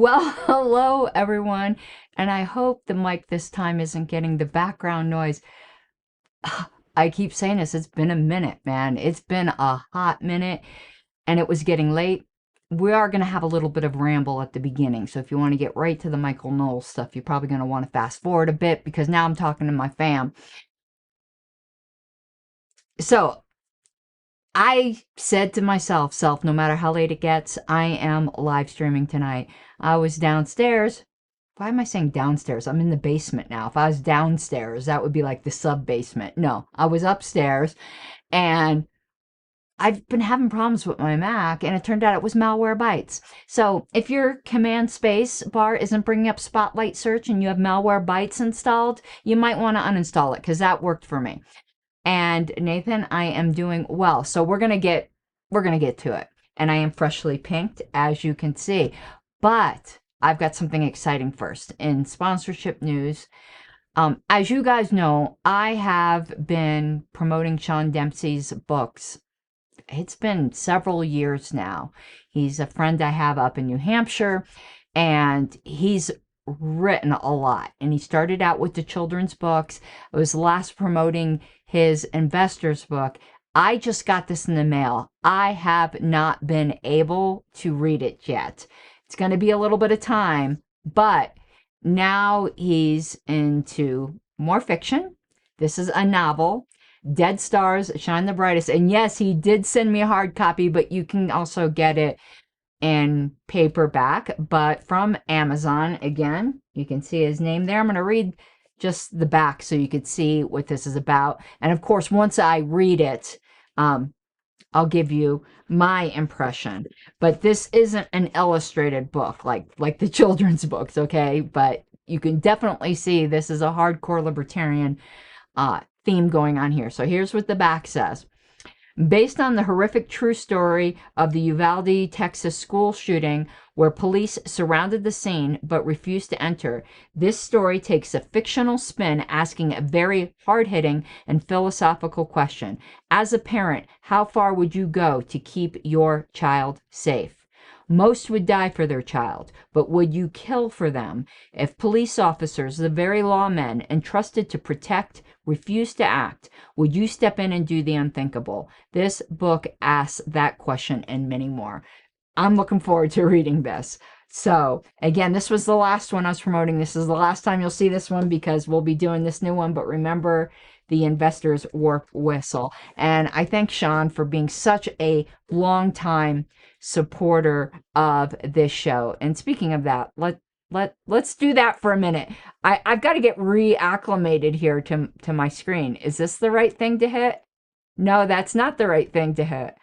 Well, hello everyone, and I hope the mic this time isn't getting the background noise. I keep saying this, it's been a minute, man. It's been a hot minute, and it was getting late. We are going to have a little bit of ramble at the beginning, so if you want to get right to the Michael Knowles stuff, you're probably going to want to fast forward a bit, because now I'm talking to my fam. So, I said to myself, no matter how late it gets, I am live streaming tonight. I was downstairs. Why am I saying downstairs? I'm in the basement now. If I was downstairs, that would be like the sub-basement. No, I was upstairs, and I've been having problems with my Mac, and it turned out it was Malwarebytes. So if your command space bar isn't bringing up Spotlight Search and you have Malwarebytes installed, you might want to uninstall it, because that worked for me. And Nathan, I am doing well. So we're gonna get to it. And I am freshly pinked, as you can see. But I've got something exciting first. In sponsorship news, as you guys know, I have been promoting Sean Dempsey's books. It's been several years now. He's a friend I have up in New Hampshire, and he's written a lot. And he started out with the children's books. I was last promoting his investors book. I just got this in the mail. I have not been able to read it yet. It's going to be a little bit of time, but now he's into more fiction. This is a novel, Dead Stars Shine the Brightest. And yes, he did send me a hard copy, but you can also get it in paperback, but from Amazon. Again, you can see his name there. I'm going to read just the back so you could see what this is about. And of course, once I read it, I'll give you my impression. But this isn't an illustrated book like the children's books, okay? But you can definitely see this is a hardcore libertarian theme going on here. So here's what the back says. Based on the horrific true story of the Uvalde, Texas school shooting, where police surrounded the scene but refused to enter, this story takes a fictional spin, asking a very hard-hitting and philosophical question. As a parent, how far would you go to keep your child safe? Most would die for their child, but would you kill for them? If police officers, the very lawmen entrusted to protect, refuse to act, would you step in and do the unthinkable? This book asks that question and many more. I'm looking forward to reading this. So, again, this was the last one I was promoting. This is the last time you'll see this one, because we'll be doing this new one. But remember the Investor's Warp Whistle. And I thank Sean for being such a long-time supporter of this show. And speaking of that, let's do that for a minute. I've got to get reacclimated here to my screen. Is this the right thing to hit? No, that's not the right thing to hit.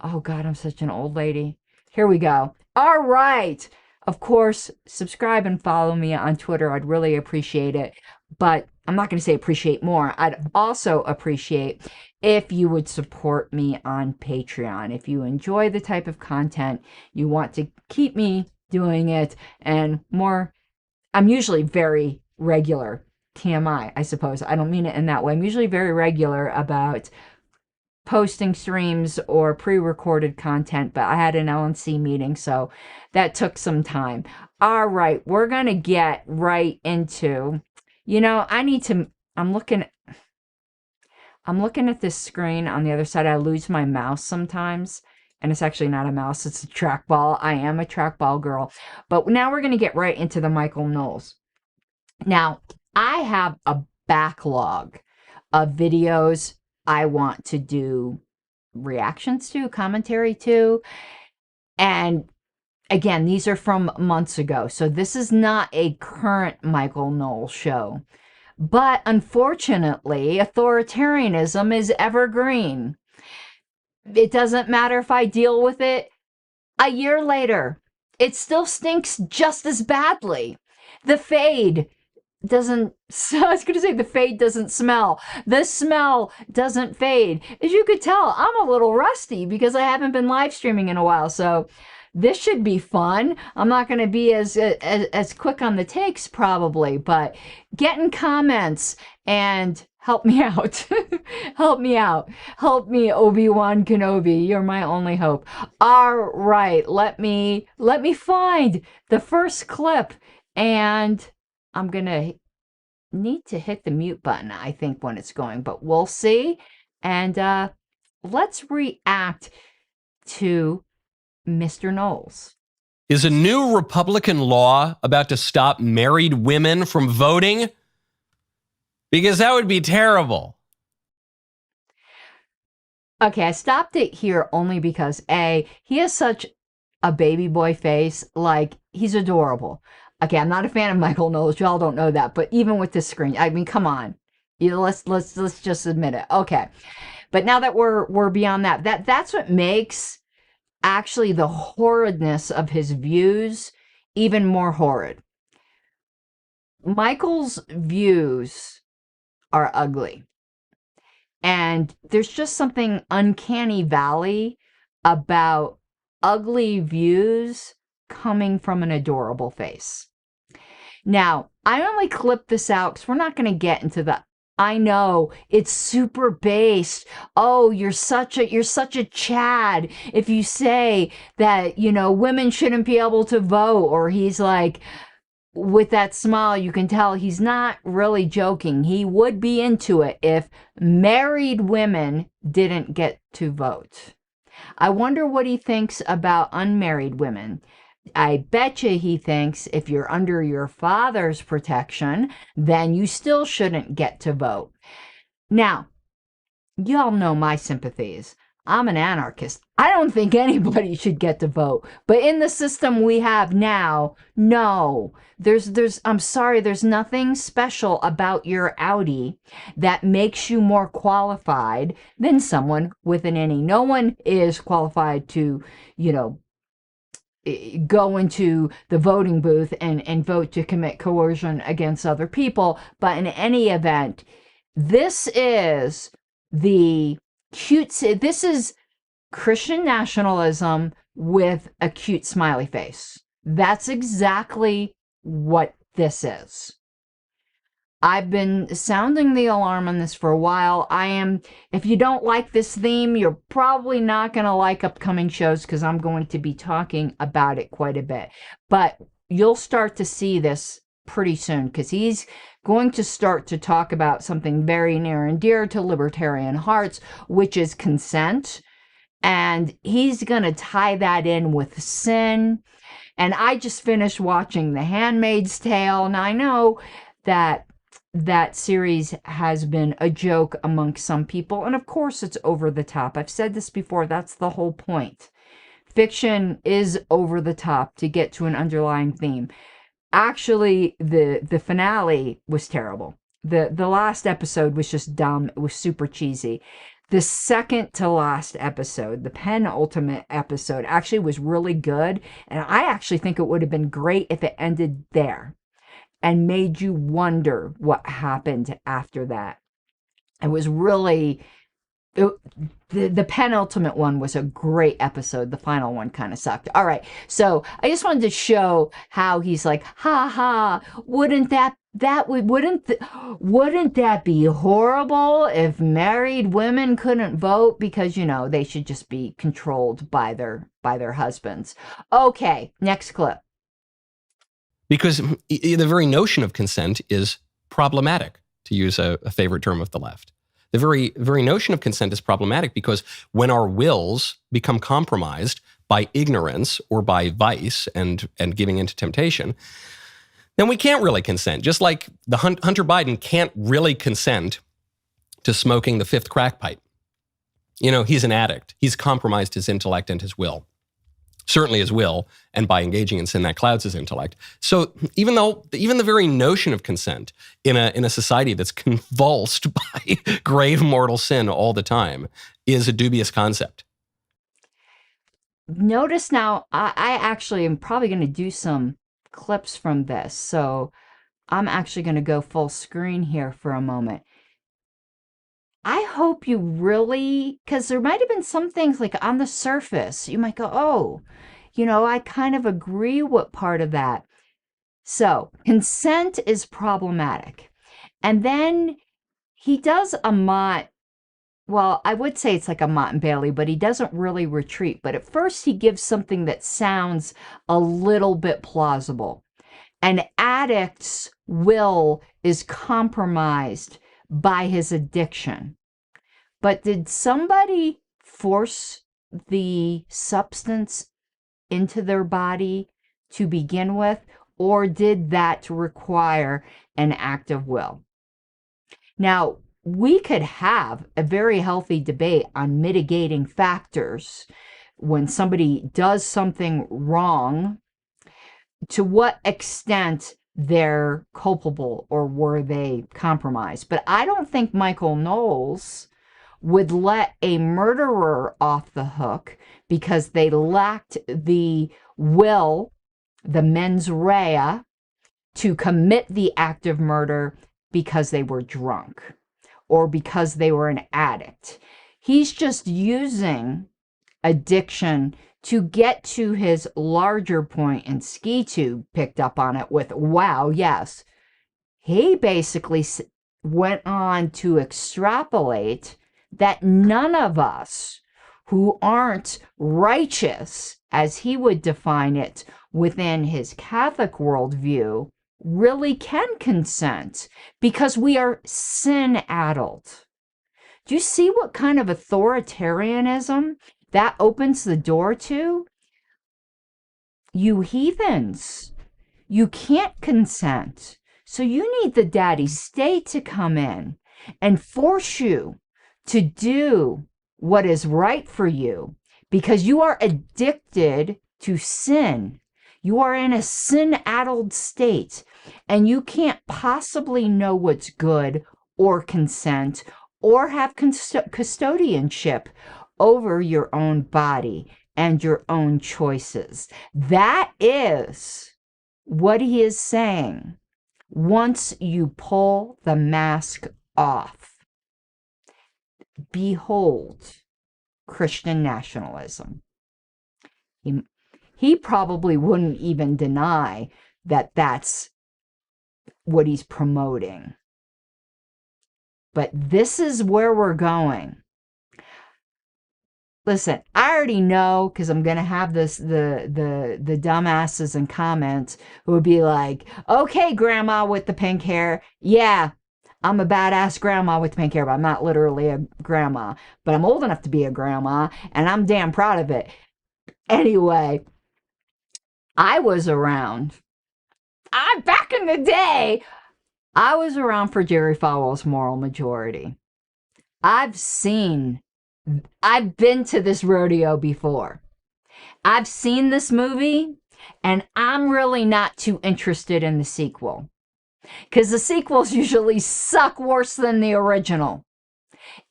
Oh God, I'm such an old lady. Here we go. All right. Of course, subscribe and follow me on Twitter. I'd really appreciate it. But I'm not going to say appreciate more. I'd also appreciate if you would support me on Patreon. If you enjoy the type of content, you want to keep me doing it, and more, I'm usually very regular. TMI, I suppose. I don't mean it in that way. I'm usually very regular about posting streams or pre-recorded content, but I had an LNC meeting, so that took some time. All right, we're going to get right into, I'm looking at this screen on the other side. I lose my mouse sometimes, and it's actually not a mouse, it's a trackball. I am a trackball girl. But now we're going to get right into the Michael Knowles. Now, I have a backlog of videos I want to do reactions to, commentary to. And again, these are from months ago. So this is not a current Michael Knowles show. But unfortunately, authoritarianism is evergreen. It doesn't matter if I deal with it a year later. It still stinks just as badly. The fade doesn't, I was going to say the fade doesn't smell. The smell doesn't fade. As you could tell, I'm a little rusty because I haven't been live streaming in a while. So this should be fun. I'm not going to be as quick on the takes probably, but getting comments and Help me out. Help me out. Help me, Obi-Wan Kenobi. You're my only hope. All right, let me find the first clip, and I'm going to need to hit the mute button, I think, when it's going, but we'll see. And let's react to Mr. Knowles. Is a new Republican law about to stop married women from voting? Because that would be terrible. Okay, I stopped it here only because A, he has such a baby boy face, like he's adorable. Okay, I'm not a fan of Michael Knowles, y'all don't know that, but even with this screen, I mean, come on. Let's just admit it. Okay. But now that we're beyond that's what makes actually the horridness of his views even more horrid. Michael's views are ugly. And there's just something uncanny valley about ugly views coming from an adorable face. Now, I only clipped this out because we're not going to get into the, I know, it's super based. Oh, you're such a Chad if you say that, women shouldn't be able to vote. Or he's like, with that smile, you can tell he's not really joking. He would be into it if married women didn't get to vote. I wonder what he thinks about unmarried women. I bet you he thinks if you're under your father's protection, then you still shouldn't get to vote. Now, y'all know my sympathies. I'm an anarchist. I don't think anybody should get to vote. But in the system we have now, no. I'm sorry, there's nothing special about your Audi that makes you more qualified than someone with an innie. No one is qualified to, go into the voting booth and vote to commit coercion against other people. But in any event, this is this is Christian nationalism with a cute smiley face. That's exactly what this is. I've been sounding the alarm on this for a while. If you don't like this theme, you're probably not going to like upcoming shows because I'm going to be talking about it quite a bit. But you'll start to see this pretty soon because he's going to start to talk about something very near and dear to libertarian hearts, which is consent. And he's going to tie that in with sin. And I just finished watching The Handmaid's Tale. And I know that series has been a joke amongst some people. And of course, it's over the top. I've said this before. That's the whole point. Fiction is over the top to get to an underlying theme. Actually, the finale was terrible. The last episode was just dumb. It was super cheesy. The second to last episode, the penultimate episode, actually was really good. And I actually think it would have been great if it ended there and made you wonder what happened after that. It was really, the penultimate one was a great episode. The final one kind of sucked. All right. So I just wanted to show how he's like, ha ha, wouldn't that be horrible if married women couldn't vote because, they should just be controlled by their husbands. Okay. Next clip. Because the very notion of consent is problematic, to use a favorite term of the left. The very notion of consent is problematic because when our wills become compromised by ignorance or by vice and giving into temptation, then we can't really consent. Just like Hunter Biden can't really consent to smoking the fifth crack pipe. He's an addict. He's compromised his intellect and his will. Certainly his will, and by engaging in sin, that clouds his intellect. So even the very notion of consent in a society that's convulsed by grave mortal sin all the time is a dubious concept. Notice now, I actually am probably going to do some clips from this. So I'm actually going to go full screen here for a moment. I hope you really, because there might have been some things like on the surface, you might go, oh, I kind of agree with part of that. So consent is problematic. And then he does a Mott. Well, I would say it's like a Mott and Bailey, but he doesn't really retreat. But at first, he gives something that sounds a little bit plausible. An addict's will is compromised by his addiction. But did somebody force the substance into their body to begin with, or did that require an act of will? Now, we could have a very healthy debate on mitigating factors when somebody does something wrong, to what extent they're culpable or were they compromised. But I don't think Michael Knowles would let a murderer off the hook because they lacked the will, the mens rea, to commit the act of murder because they were drunk or because they were an addict. He's just using addiction to get to his larger point, and SkiTube picked up on it with, wow, yes. He basically went on to extrapolate that none of us who aren't righteous, as he would define it within his Catholic worldview, really can consent because we are sin-addled. Do you see what kind of authoritarianism that opens the door to? You heathens, you can't consent. So you need the daddy state to come in and force you to do what is right for you because you are addicted to sin. You are in a sin-addled state, and you can't possibly know what's good or consent or have custodianship over your own body and your own choices. That is what he is saying once you pull the mask off. Behold Christian nationalism. He probably wouldn't even deny that that's what he's promoting. But this is where we're going. Listen, I already know, because I'm gonna have the dumbasses in comments who would be like, okay, grandma with the pink hair, yeah, I'm a badass grandma with pink hair, but I'm not literally a grandma, but I'm old enough to be a grandma, and I'm damn proud of it. Anyway, I was around. Back in the day, I was around for Jerry Falwell's Moral Majority. I've been to this rodeo before. I've seen this movie, and I'm really not too interested in the sequel. Because the sequels usually suck worse than the original.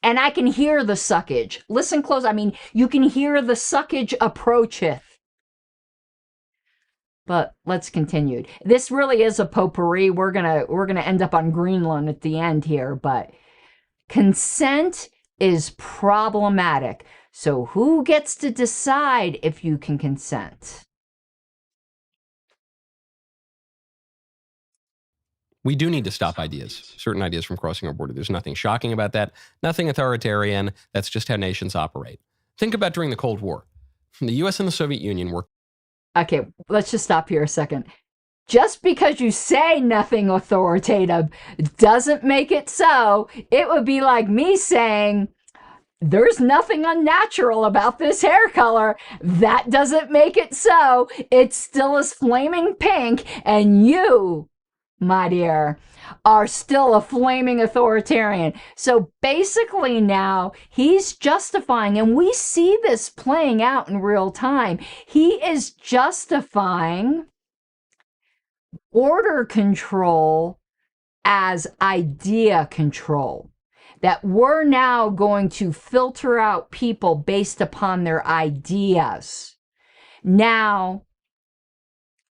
And I can hear the suckage. Listen close. I mean, you can hear the suckage approacheth. But let's continue. This really is a potpourri. We're gonna end up on Greenland at the end here, but consent is problematic. So who gets to decide if you can consent? We do need to stop certain ideas from crossing our border. There's nothing shocking about that, nothing authoritarian. That's just how nations operate. Think about during the Cold War. The US and the Soviet Union were... Okay, let's just stop here a second. Just because you say nothing authoritative doesn't make it so. It would be like me saying, there's nothing unnatural about this hair color. That doesn't make it so. It still is flaming pink, and you, my dear, are still a flaming authoritarian. So basically now he's justifying, and we see this playing out in real time, he is justifying border control as idea control. That we're now going to filter out people based upon their ideas. Now,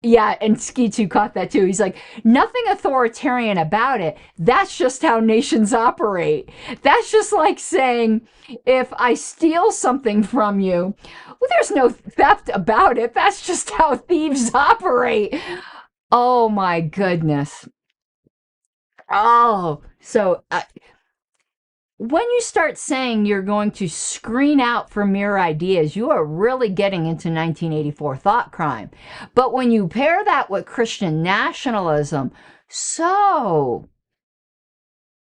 yeah, and Ski2 caught that too. He's like, nothing authoritarian about it. That's just how nations operate. That's just like saying, if I steal something from you, well, there's no theft about it. That's just how thieves operate. Oh my goodness. Oh, so when you start saying you're going to screen out from your ideas, you are really getting into 1984 thought crime. But when you pair that with Christian nationalism, so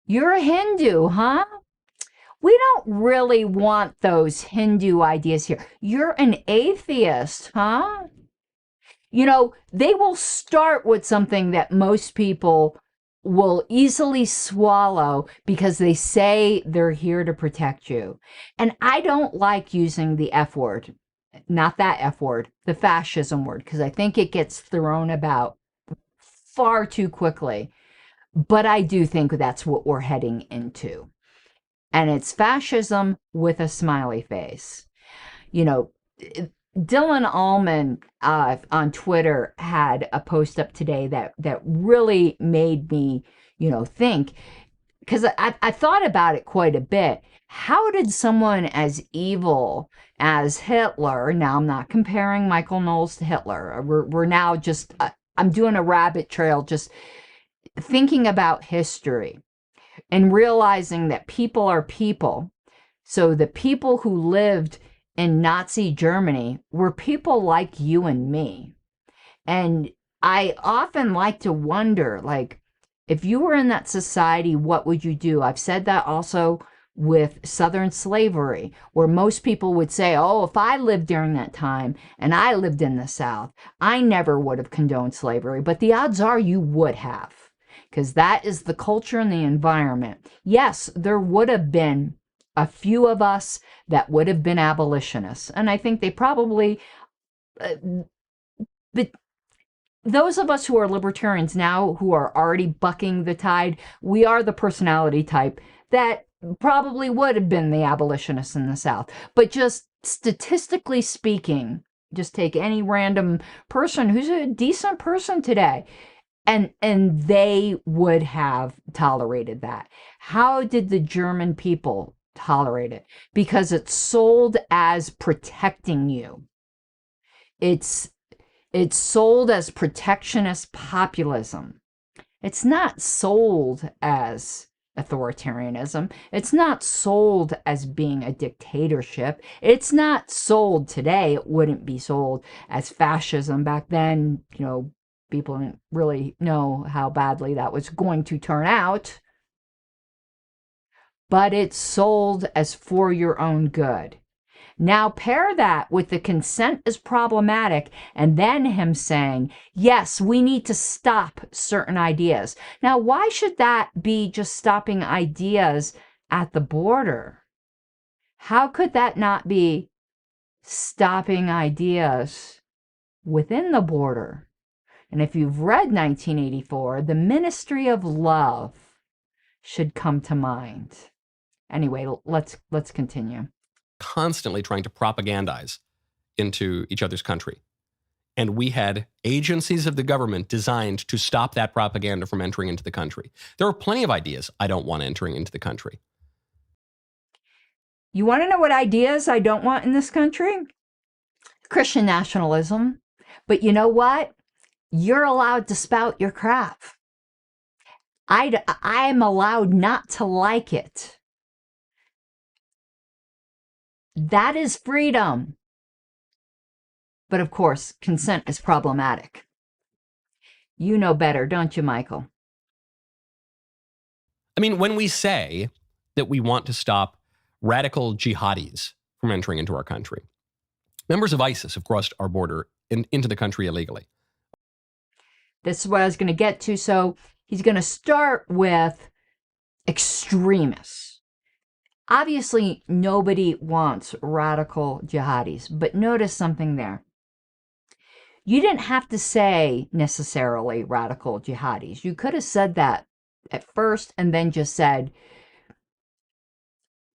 you're a Hindu, huh? We don't really want those Hindu ideas here. You're an atheist, huh? You know, they will start with something that most people will easily swallow because they say they're here to protect you. And I don't like using the F word, not that F word, the fascism word, because I think it gets thrown about far too quickly. But I do think that's what we're heading into. And it's fascism with a smiley face. You know, Dylan Allman on Twitter had a post up today that really made me, think, because I thought about it quite a bit. How did someone as evil as Hitler, now I'm not comparing Michael Knowles to Hitler, we're now just, I'm doing a rabbit trail, just thinking about history and realizing that people are people. So the people who lived in Nazi Germany were people like you and me. And I often like to wonder, like, if you were in that society, what would you do? I've said that also with Southern slavery, where most people would say, oh, if I lived during that time and I lived in the South, I never would have condoned slavery. But the odds are you would have, because that is the culture and the environment. Yes, there would have been a few of us that would have been abolitionists. And I think they probably, but those of us who are libertarians now, who are already bucking the tide, we are the personality type that probably would have been the abolitionists in the South. But just statistically speaking, just take any random person who's a decent person today, and they would have tolerated that. How did the German people tolerate it? Because it's sold as protecting you. It's sold as protectionist populism. It's not sold as authoritarianism. It's not sold as being a dictatorship. It's not sold today. It wouldn't be sold as fascism. Back then, people didn't really know how badly that was going to turn out. But it's sold as for your own good. Now pair that with the consent is problematic, and then him saying, yes, we need to stop certain ideas. Now, why should that be just stopping ideas at the border? How could that not be stopping ideas within the border? And if you've read 1984, the Ministry of Love should come to mind. Anyway, let's continue. Constantly trying to propagandize into each other's country. And we had agencies of the government designed to stop that propaganda from entering into the country. There are plenty of ideas I don't want entering into the country. You want to know what ideas I don't want in this country? Christian nationalism. But you know what? You're allowed to spout your crap. I'm allowed not to like it. That is freedom. But of course, consent is problematic. You know better, don't you, Michael? I mean, when we say that we want to stop radical jihadis from entering into our country, members of ISIS have crossed our border into the country illegally. This is what I was going to get to. So he's going to start with extremists. Obviously, nobody wants radical jihadis, but notice something there. You didn't have to say necessarily radical jihadis. You could have said that at first and then just said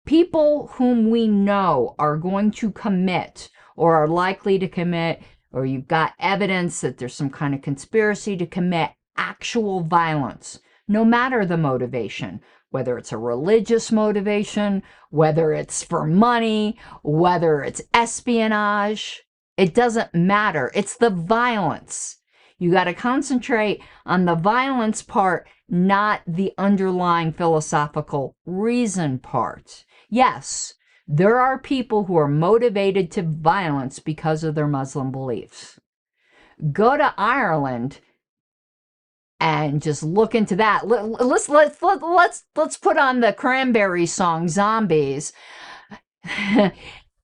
people whom we know are going to commit or are likely to commit, or you've got evidence that there's some kind of conspiracy to commit actual violence, no matter the motivation. Whether it's a religious motivation, whether it's for money, whether it's espionage, it doesn't matter. It's the violence. You got to concentrate on the violence part, not the underlying philosophical reason part. Yes, there are people who are motivated to violence because of their Muslim beliefs. Go to Ireland and just look into that. Let's put on the Cranberry song Zombies.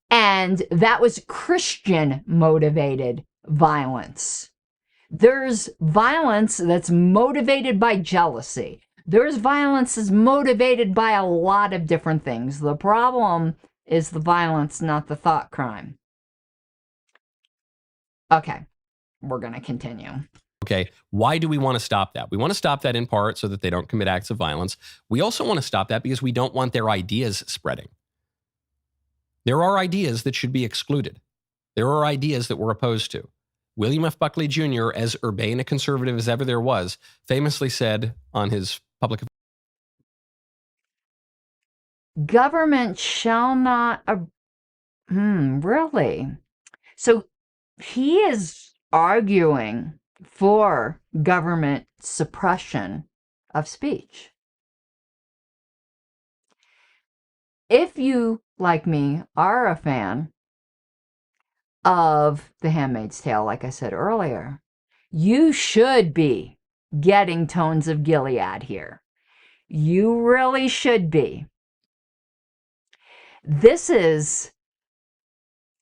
And that was Christian motivated violence. There's violence that's motivated by jealousy. There's violence that's motivated by a lot of different things. The problem is the violence, not the thought crime. Okay, we're going to continue. Okay, why do we want to stop that? We want to stop that in part so that they don't commit acts of violence. We also want to stop that because we don't want their ideas spreading. There are ideas that should be excluded. There are ideas that we're opposed to. William F. Buckley Jr., as urbane a conservative as ever there was, famously said on his public... Government shall not... really? So he is arguing for government suppression of speech. If you, like me, are a fan of The Handmaid's Tale, like I said earlier, you should be getting tones of Gilead here. You really should be. This is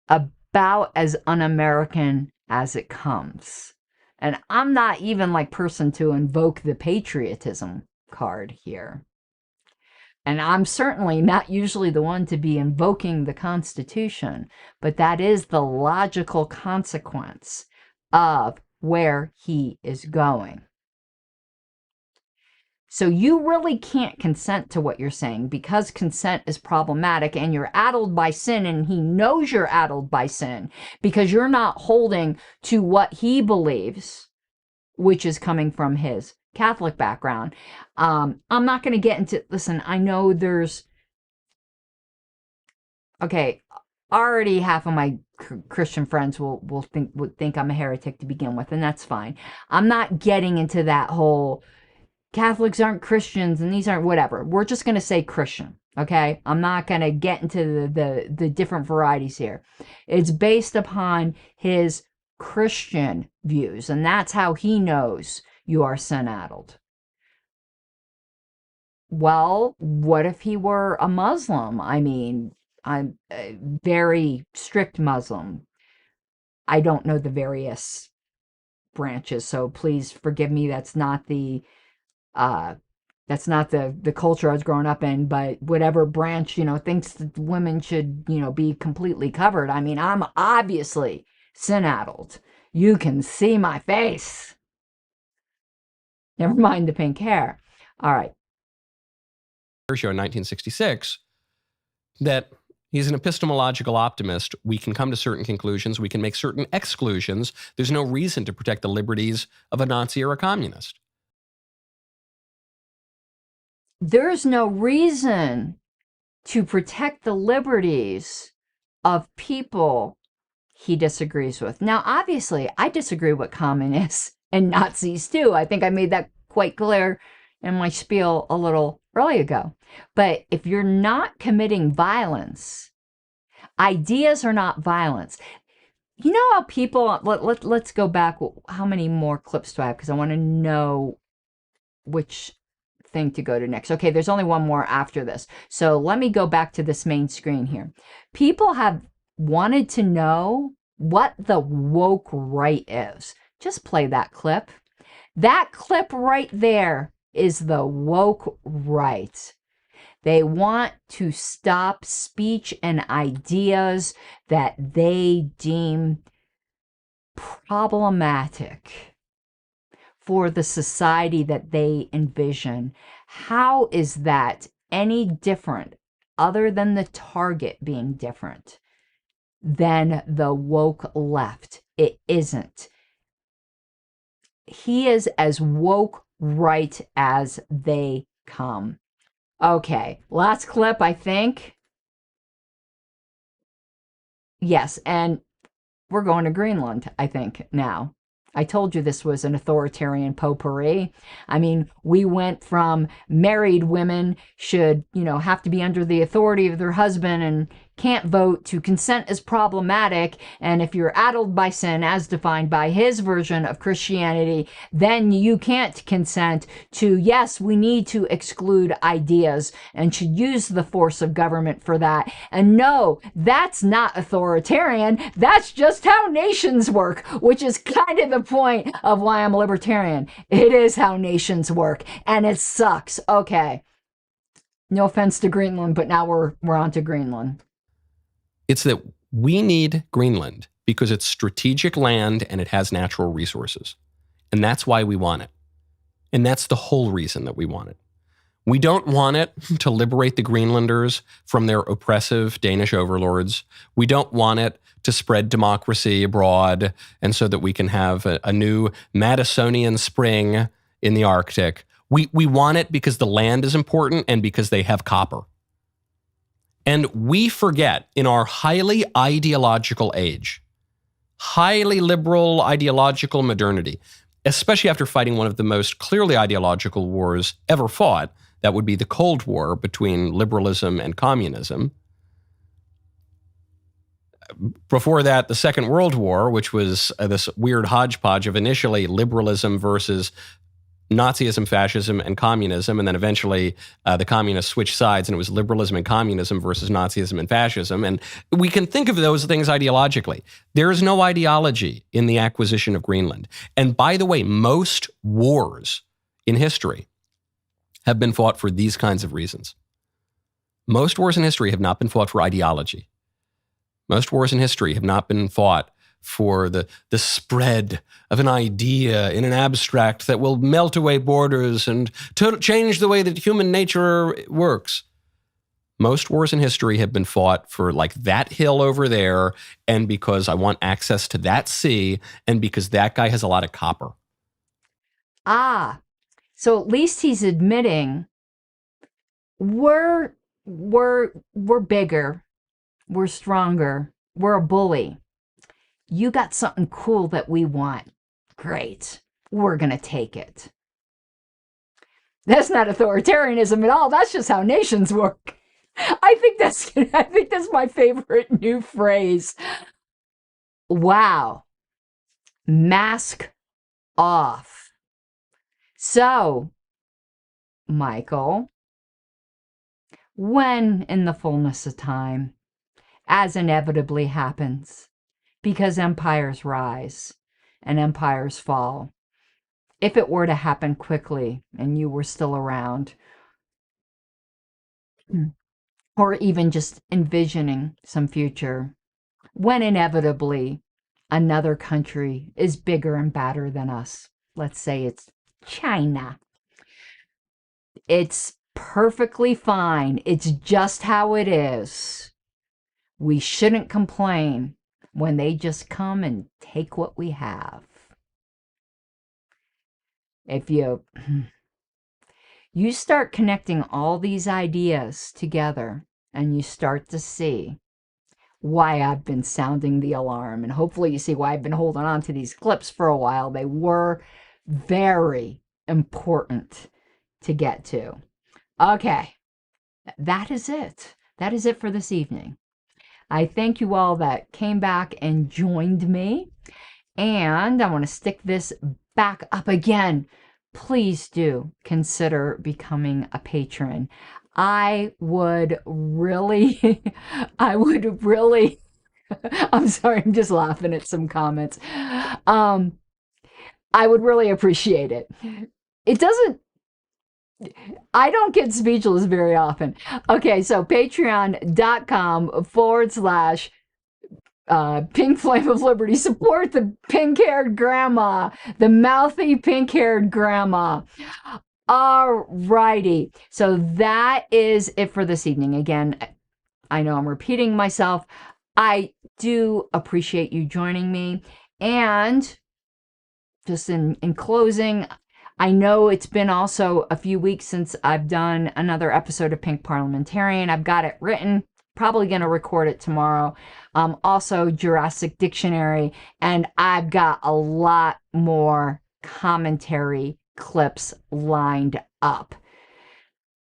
about as un-American as it comes. And I'm not even like person to invoke the patriotism card here. And I'm certainly not usually the one to be invoking the Constitution, but that is the logical consequence of where he is going. So you really can't consent to what you're saying because consent is problematic and you're addled by sin, and he knows you're addled by sin because you're not holding to what he believes, which is coming from his Catholic background. I'm not going to get into, listen, I know there's, okay, already half of my Christian friends would think I'm a heretic to begin with, and that's fine. I'm not getting into that whole Catholics aren't Christians and these aren't whatever. We're just going to say Christian, okay? I'm not going to get into the different varieties here. It's based upon his Christian views, and that's how he knows you are sin-addled. Well, what if he were a Muslim? I mean, I'm a very strict Muslim. I don't know the various branches, so please forgive me. That's not the culture I was growing up in, but whatever branch, thinks that women should, be completely covered. I mean, I'm obviously sin-addled. You can see my face. Never mind the pink hair. All right. Show in 1966 that he's an epistemological optimist. We can come to certain conclusions. We can make certain exclusions. There's no reason to protect the liberties of a Nazi or a communist. There's no reason to protect the liberties of people he disagrees with. Now, obviously, I disagree with communists and Nazis too. I think I made that quite clear in my spiel a little early ago. But if you're not committing violence, ideas are not violence. You know how people, let's go back. How many more clips do I have? Because I want to know which thing to go to next. Okay, there's only one more after this. So let me go back to this main screen here. People have wanted to know what the woke right is. Just play that clip. That clip right there is the woke right. They want to stop speech and ideas that they deem problematic for the society that they envision. How is that any different, other than the target being different, than the woke left? It isn't. He is as woke right as they come. Okay, last clip, I think. Yes, and we're going to Greenland, I think, now. I told you this was an authoritarian potpourri. I mean, we went from married women should, have to be under the authority of their husband and can't vote, to consent is problematic, and if you're addled by sin as defined by his version of Christianity, then you can't consent, to yes, we need to exclude ideas and should use the force of government for that. And no, that's not authoritarian. That's just how nations work, which is kind of the point of why I'm a libertarian. It is how nations work, and it sucks. Okay. No offense to Greenland, but now we're on to Greenland. It's that we need Greenland because it's strategic land and it has natural resources. And that's why we want it. And that's the whole reason that we want it. We don't want it to liberate the Greenlanders from their oppressive Danish overlords. We don't want it to spread democracy abroad and so that we can have a new Madisonian spring in the Arctic. We want it because the land is important and because they have copper. And we forget in our highly ideological age, highly liberal ideological modernity, especially after fighting one of the most clearly ideological wars ever fought, that would be the Cold War between liberalism and communism. Before that, the Second World War, which was this weird hodgepodge of initially liberalism versus Nazism, fascism, and communism, and then eventually the communists switched sides, and it was liberalism and communism versus Nazism and fascism. And we can think of those things ideologically. There is no ideology in the acquisition of Greenland. And by the way, most wars in history have been fought for these kinds of reasons. Most wars in history have not been fought for ideology. Most wars in history have not been fought for the spread of an idea in an abstract that will melt away borders and change the way that human nature works. Most wars in history have been fought for like that hill over there, and because I want access to that sea, and because that guy has a lot of copper. Ah, so at least he's admitting we're bigger, we're stronger, we're a bully. You got something cool that we want. Great. We're going to take it. That's not authoritarianism at all. That's just how nations work. I think that's my favorite new phrase. Wow. Mask off. So, Michael, when in the fullness of time, as inevitably happens, because empires rise and empires fall, if it were to happen quickly and you were still around, or even just envisioning some future, when inevitably another country is bigger and badder than us, let's say it's China, it's perfectly fine. It's just how it is. We shouldn't complain when they just come and take what we have. If you start connecting all these ideas together and you start to see why I've been sounding the alarm, and hopefully you see why I've been holding on to these clips for a while. They were very important to get to. Okay, that is it. That is it for this evening. I thank you all that came back and joined me. And I want to stick this back up again. Please do consider becoming a patron. I would really, I'm sorry, I'm just laughing at some comments. I would really appreciate it. I don't get speechless very often. Okay, so patreon.com/Pink Flame of Liberty. Support the pink-haired grandma, the mouthy pink-haired grandma. Alrighty, so that is it for this evening. Again, I know I'm repeating myself. I do appreciate you joining me. And just in closing, I know it's been also a few weeks since I've done another episode of Pink Parliamentarian. I've got it written. probably going to record it tomorrow. Also Jurassic Dictionary, and I've got a lot more commentary clips lined up.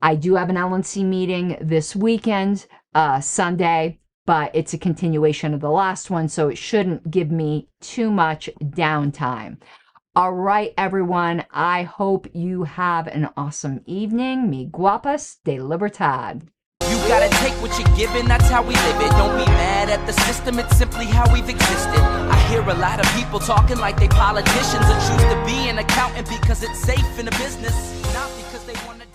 I do have an LNC meeting this weekend, Sunday, but it's a continuation of the last one, so it shouldn't give me too much downtime. All right, everyone, I hope you have an awesome evening. Mi guapas de libertad. You gotta take what you're given, that's how we live it. Don't be mad at the system, it's simply how we've existed. I hear a lot of people talking like they politicians and choose to be an accountant because it's safe in the business, not because they want to